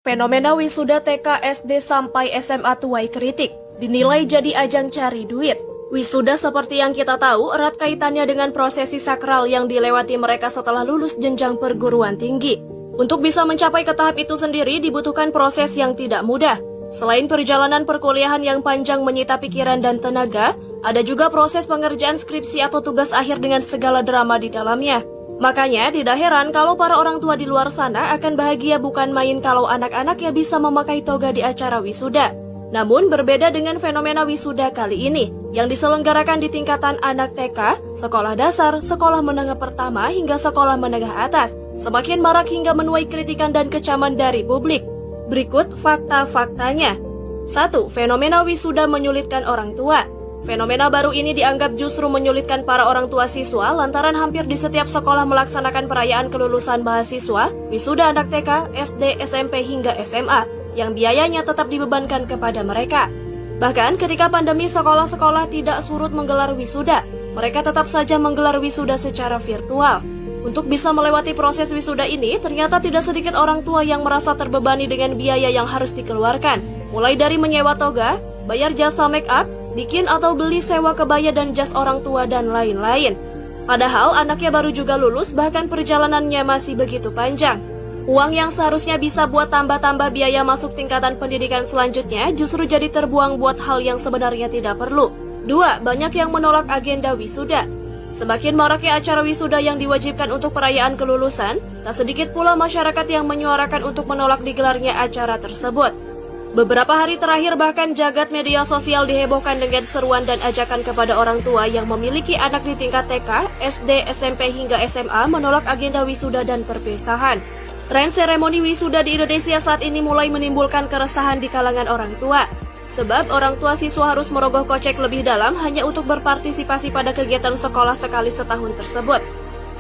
Fenomena wisuda TK, SD sampai SMA tuai kritik, dinilai jadi ajang cari duit. Wisuda seperti yang kita tahu erat kaitannya dengan prosesi sakral yang dilewati mereka setelah lulus jenjang perguruan tinggi. Untuk bisa mencapai ke tahap itu sendiri dibutuhkan proses yang tidak mudah. Selain perjalanan perkuliahan yang panjang menyita pikiran dan tenaga, ada juga proses pengerjaan skripsi atau tugas akhir dengan segala drama di dalamnya. Makanya tidak heran kalau para orang tua di luar sana akan bahagia bukan main kalau anak-anaknya bisa memakai toga di acara wisuda. Namun berbeda dengan fenomena wisuda kali ini, yang diselenggarakan di tingkatan anak TK, sekolah dasar, sekolah menengah pertama hingga sekolah menengah atas, semakin marak hingga menuai kritikan dan kecaman dari publik. Berikut fakta-faktanya. 1. Fenomena wisuda menyulitkan orang tua. Fenomena baru ini dianggap justru menyulitkan para orang tua siswa lantaran hampir di setiap sekolah melaksanakan perayaan kelulusan mahasiswa, wisuda anak TK, SD, SMP hingga SMA, yang biayanya tetap dibebankan kepada mereka. Bahkan ketika pandemi sekolah-sekolah tidak surut menggelar wisuda, mereka tetap saja menggelar wisuda secara virtual. Untuk bisa melewati proses wisuda ini, ternyata tidak sedikit orang tua yang merasa terbebani dengan biaya yang harus dikeluarkan, mulai dari menyewa toga, bayar jasa make up, bikin atau beli sewa kebaya dan jas orang tua dan lain-lain. Padahal anaknya baru juga lulus, bahkan perjalanannya masih begitu panjang. Uang yang seharusnya bisa buat tambah-tambah biaya masuk tingkatan pendidikan selanjutnya justru jadi terbuang buat hal yang sebenarnya tidak perlu. 2. Banyak yang menolak agenda wisuda. Semakin maraknya acara wisuda yang diwajibkan untuk perayaan kelulusan, tak sedikit pula masyarakat yang menyuarakan untuk menolak digelarnya acara tersebut. Beberapa hari terakhir bahkan jagat media sosial dihebohkan dengan seruan dan ajakan kepada orang tua yang memiliki anak di tingkat TK, SD, SMP hingga SMA menolak agenda wisuda dan perpisahan. Tren seremoni wisuda di Indonesia saat ini mulai menimbulkan keresahan di kalangan orang tua. Sebab orang tua siswa harus merogoh kocek lebih dalam hanya untuk berpartisipasi pada kegiatan sekolah sekali setahun tersebut.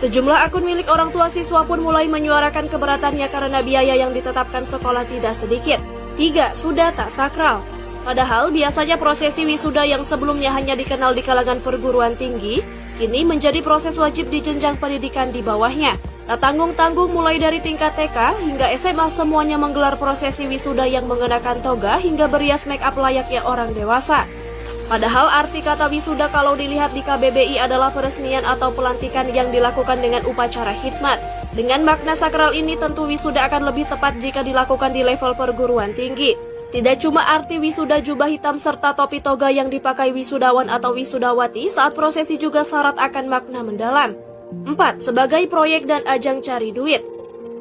Sejumlah akun milik orang tua siswa pun mulai menyuarakan keberatannya karena biaya yang ditetapkan sekolah tidak sedikit. 3. Sudah tak sakral. Padahal biasanya prosesi wisuda yang sebelumnya hanya dikenal di kalangan perguruan tinggi, kini menjadi proses wajib di jenjang pendidikan di bawahnya. Tak tanggung-tanggung mulai dari tingkat TK hingga SMA semuanya menggelar prosesi wisuda yang mengenakan toga hingga berias make up layaknya orang dewasa. Padahal arti kata wisuda kalau dilihat di KBBI adalah peresmian atau pelantikan yang dilakukan dengan upacara khidmat. Dengan makna sakral ini tentu wisuda akan lebih tepat jika dilakukan di level perguruan tinggi. Tidak cuma arti wisuda jubah hitam serta topi toga yang dipakai wisudawan atau wisudawati saat prosesi juga syarat akan makna mendalam. 4. Sebagai proyek dan ajang cari duit.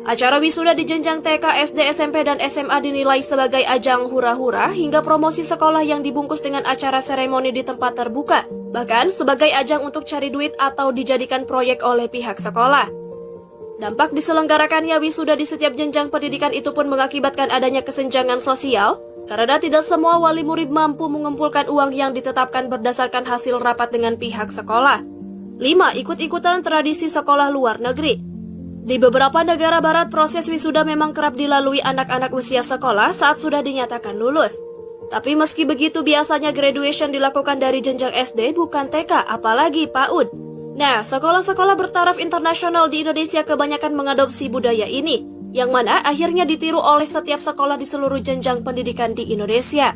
Acara wisuda di jenjang TK, SD, SMP, dan SMA dinilai sebagai ajang hura-hura hingga promosi sekolah yang dibungkus dengan acara seremoni di tempat terbuka, bahkan sebagai ajang untuk cari duit atau dijadikan proyek oleh pihak sekolah. Dampak diselenggarakannya wisuda di setiap jenjang pendidikan itu pun mengakibatkan adanya kesenjangan sosial, karena tidak semua wali murid mampu mengumpulkan uang yang ditetapkan berdasarkan hasil rapat dengan pihak sekolah. 5. Ikut-ikutan tradisi sekolah luar negeri. Di beberapa negara barat, proses wisuda memang kerap dilalui anak-anak usia sekolah saat sudah dinyatakan lulus. Tapi meski begitu, biasanya graduation dilakukan dari jenjang SD bukan TK, apalagi PAUD. Nah, sekolah-sekolah bertaraf internasional di Indonesia kebanyakan mengadopsi budaya ini, yang mana akhirnya ditiru oleh setiap sekolah di seluruh jenjang pendidikan di Indonesia.